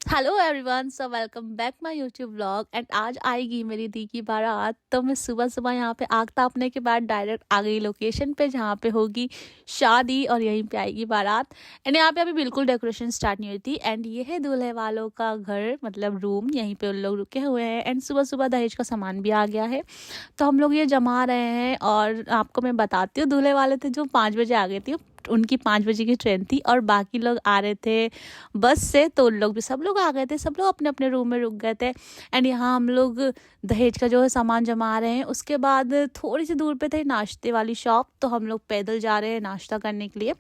Hello everyone, so welcome back my YouTube vlog. And आज आएगी मेरी दी की बारात। तो मैं सुबह सुबह यहाँ पे आग तापने के बाद डायरेक्ट आ गई लोकेशन पे जहाँ पे होगी शादी और यहीं पे आएगी बारात। एंड यहाँ पे अभी बिल्कुल डेकोरेशन स्टार्ट नहीं हुई थी। एंड ये है दूल्हे वालों का घर, मतलब रूम, यहीं पे उन लोग रुके हुए हैं। एंड सुबह सुबह दहेज का सामान भी आ गया है, तो हम लोग ये जमा रहे हैं। और आपको मैं बताती हूँ, दूल्हे वाले थे जो 5 बजे आ गए थे, उनकी 5 बजे की ट्रेन थी और बाकी लोग आ रहे थे बस से, तो उन लोग भी सब लोग आ गए थे। सब लोग अपने अपने रूम में रुक गए थे। एंड यहाँ हम लोग दहेज का जो है सामान जमा रहे हैं। उसके बाद थोड़ी सी दूर पे थे नाश्ते वाली शॉप, तो हम लोग पैदल जा रहे हैं नाश्ता करने के लिए,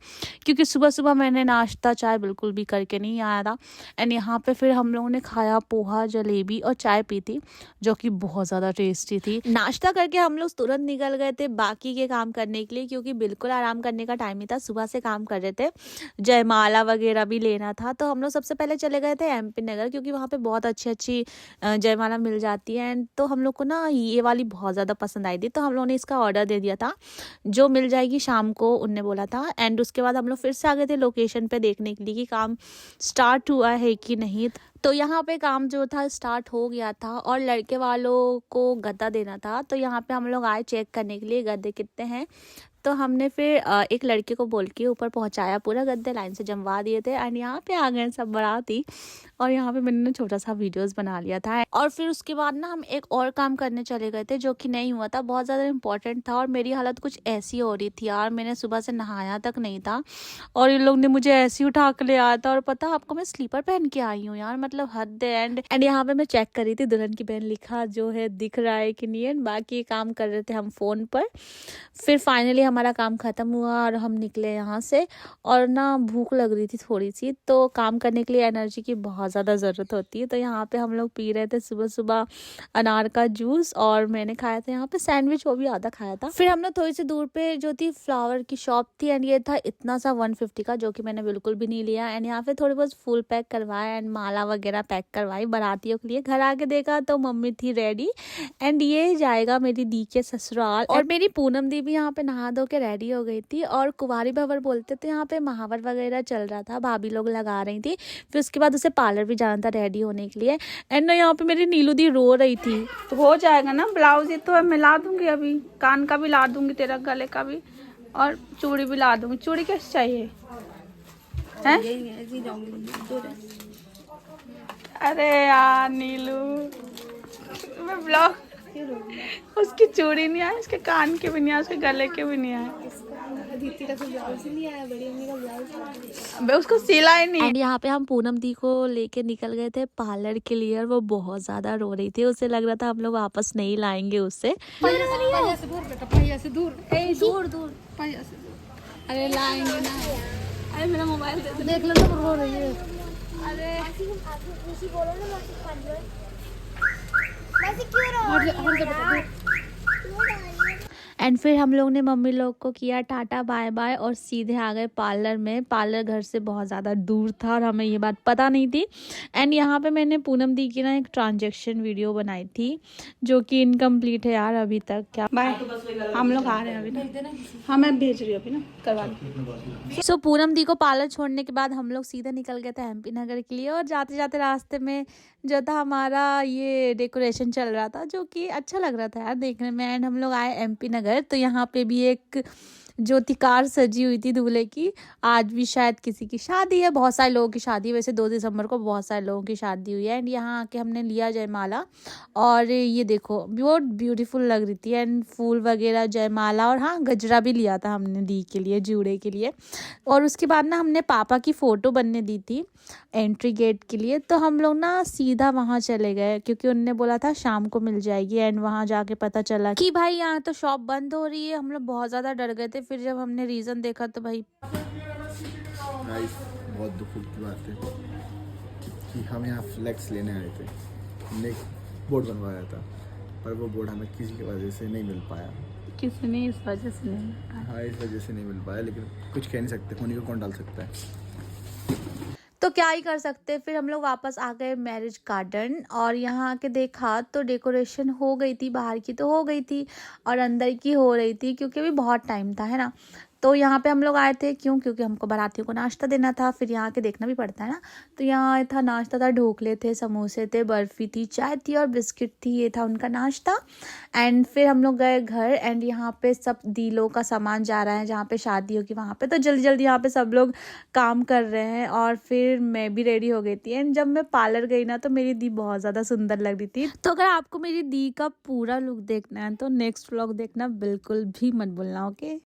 क्योंकि सुबह सुबह मैंने नाश्ता चाय बिल्कुल भी करके नहीं आया था। एंड यहाँ पे फिर हम लोगों ने खाया पोहा, जलेबी और चाय पी थी, जो कि बहुत ज़्यादा टेस्टी थी। नाश्ता करके हम लोग तुरंत निकल गए थे बाकी के काम करने के लिए, क्योंकि बिल्कुल आराम करने का टाइम ही था। सुबह से काम कर रहे थे, जयमाला वगैरह भी लेना था। तो हम लोग सबसे पहले चले गए थे एमपी नगर, क्योंकि वहाँ पे बहुत अच्छी अच्छी जयमाला मिल जाती है। एंड तो हम लोग को ना ये वाली बहुत ज़्यादा पसंद आई थी, तो हम लोगों ने इसका ऑर्डर दे दिया था, जो मिल जाएगी शाम को, उनने बोला था। एंड उसके बाद हम लोग फिर से आ गए थे लोकेशन पे देखने के लिए कि काम स्टार्ट हुआ है कि नहीं। तो यहाँ पे काम जो था स्टार्ट हो गया था और लड़के वालों को गद्दा देना था। तो यहाँ पे हम लोग आए चेक करने के लिए गद्दे कितने हैं। तो हमने फिर एक लड़के को बोल के ऊपर पहुंचाया, पूरा गद्दे लाइन से जमवा दिए थे। एंड यहाँ पे आ गए सब बाराती, और यहाँ पे मैंने छोटा सा वीडियोस बना लिया था। और फिर उसके बाद ना हम एक और काम करने चले गए थे, जो कि नहीं हुआ था, बहुत ज़्यादा इंपॉर्टेंट था। और मेरी हालत कुछ ऐसी हो रही थी यार, मैंने सुबह से नहाया तक नहीं था और इन लोग ने मुझे ऐसे ही उठा के ले आया था। और पता आपको, मैं स्लीपर पहन के आई हूँ यार, मतलब हद है। एंड यहाँ पे मैं चेक कर रही थी दुल्हन की बहन लिखा जो है दिख रहा है कि नहीं। एंड बाकी काम कर रहे थे हम फोन पर। फिर फाइनली हमारा काम खत्म हुआ और हम निकले यहाँ से। और ना भूख लग रही थी थोड़ी सी, तो काम करने के लिए एनर्जी की बहुत ज़्यादा ज़रूरत होती है। तो यहाँ पे हम लोग पी रहे थे सुबह सुबह अनार का जूस, और मैंने खाया था यहाँ पे सैंडविच, वो भी आधा खाया था। फिर हम लोग थोड़ी सी दूर पे जो थी फ्लावर की शॉप थी, एंड ये था इतना सा 150 का, जो कि मैंने बिल्कुल भी नहीं लिया। एंड यहाँ पे थोड़ी बहुत फूल पैक करवाया एंड माला वगैरह पैक करवाई बारातियों के लिए। घर आके देखा तो मम्मी थी रेडी, एंड ये जाएगा मेरी दी के ससुराल। और मेरी पूनम दी भी यहाँ पे नहा धो के रेडी हो गई थी। और कुंवारी भंवर बोलते थे, यहाँ पे महावर वगैरह चल रहा था, भाभी लोग लगा रही थी। फिर उसके बाद उसे पार्लर भी जाना था रेडी होने के लिए। एंड ना यहाँ पे मेरी नीलू दी रो रही थी। तो हो जाएगा ना, ब्लाउज ये तो है, मैं ला दूंगी, अभी कान का भी ला दूंगी, तेरा गले का भी, और चूड़ी भी ला दूंगी। चूड़ी कैसे चाहिए है? अरे यार नीलू, मैं ब्लाउज, उसकी चूड़ी नहीं आया, उसके कान के भी नहीं आया, उसके गले के भी नहीं आया, उसको सिलाई नहीं। एंड यहाँ पे हम पूनम दी को लेके निकल गए थे पार्लर के लिए, और वो बहुत ज्यादा रो रही थी। उसे लग रहा था हम लोग वापस नहीं लाएंगे उससे। पहिया से दूर बेटा, पहिया से दूर, दूर दूर, पहिया से दूर। अरे लाएंगे ना, अरे मेरा मोबाइल देख लो, तो रो रही है। अरे बोलो ना, एंड फिर हम लोग ने मम्मी लोग को किया टाटा बाय बाय और सीधे आ गए पार्लर में। पार्लर घर से बहुत ज़्यादा दूर था और हमें ये बात पता नहीं थी। एंड यहाँ पे मैंने पूनम दी की ना एक ट्रांजैक्शन वीडियो बनाई थी, जो कि इनकम्प्लीट है यार अभी तक। क्या बाय, हम लोग आ रहे हैं अभी ना। हाँ मैं भेज रही हूँ अभी ना, करवा लो। सो पूनम दी को पार्लर छोड़ने के बाद हम लोग सीधे निकल गए थे एमपी नगर के लिए। और जाते जाते रास्ते में जो था हमारा ये डेकोरेशन चल रहा था, जो कि अच्छा लग रहा था यार देखने में। एंड हम लोग आए एमपी नगर, तो यहाँ पे भी एक जो थी कार सजी हुई थी दूल्हे की। आज भी शायद किसी की शादी है, बहुत सारे लोगों की शादी है, वैसे 2 दिसंबर को बहुत सारे लोगों की शादी हुई है। एंड यहाँ आके हमने लिया जयमाला, और ये देखो बहुत ब्यूटीफुल लग रही थी। एंड फूल वगैरह, जयमाला, और हाँ गजरा भी लिया था हमने दी के लिए, जूड़े के लिए। और उसके बाद ना हमने पापा की फ़ोटो बनने दी थी एंट्री गेट के लिए। तो हम लोग ना सीधा वहाँ चले गए, क्योंकि उनने बोला था शाम को मिल जाएगी। एंड वहाँ जाके पता चला कि भाई यहाँ तो शॉप बंद हो रही है। हम लोग बहुत ज़्यादा डर गए थे। फिर जब हमने रीज़न देखा तो भाई बहुत दुख की बात है कि हम यहाँ फ्लैक्स लेने आए थे। हमने एक बोर्ड बनवाया था, पर वो बोर्ड हमें किसी की वजह से नहीं मिल पाया। किसी ने इस वजह से नहीं, हाँ इस वजह से नहीं मिल पाया, लेकिन कुछ कह नहीं सकते, होने को कौन डाल सकता है। तो क्या ही कर सकते। फिर हम लोग वापस आ गए मैरिज गार्डन, और यहाँ आके देखा तो डेकोरेशन हो गई थी, बाहर की तो हो गई थी और अंदर की हो रही थी, क्योंकि अभी बहुत टाइम था, है ना। तो यहाँ पे हम लोग आए थे क्योंकि हमको बारातियों को नाश्ता देना था, फिर यहाँ के देखना भी पड़ता है ना। तो यहाँ था नाश्ता था, ढोकले थे, समोसे थे, बर्फ़ी थी, चाय थी और बिस्किट थी, ये था उनका नाश्ता। एंड फिर हम लोग गए घर एंड यहाँ पे सब दीलों का सामान जा रहा है, जहाँ पे शादी होगी वहाँ पे। तो जल्दी जल्दी यहाँ पे सब लोग काम कर रहे हैं और फिर मैं भी रेडी हो गई थी। एंड जब मैं पार्लर गई ना तो मेरी दी बहुत ज़्यादा सुंदर लग रही थी। तो अगर आपको मेरी दी का पूरा लुक देखना है तो नेक्स्ट व्लॉग देखना बिल्कुल भी मत भूलना, ओके।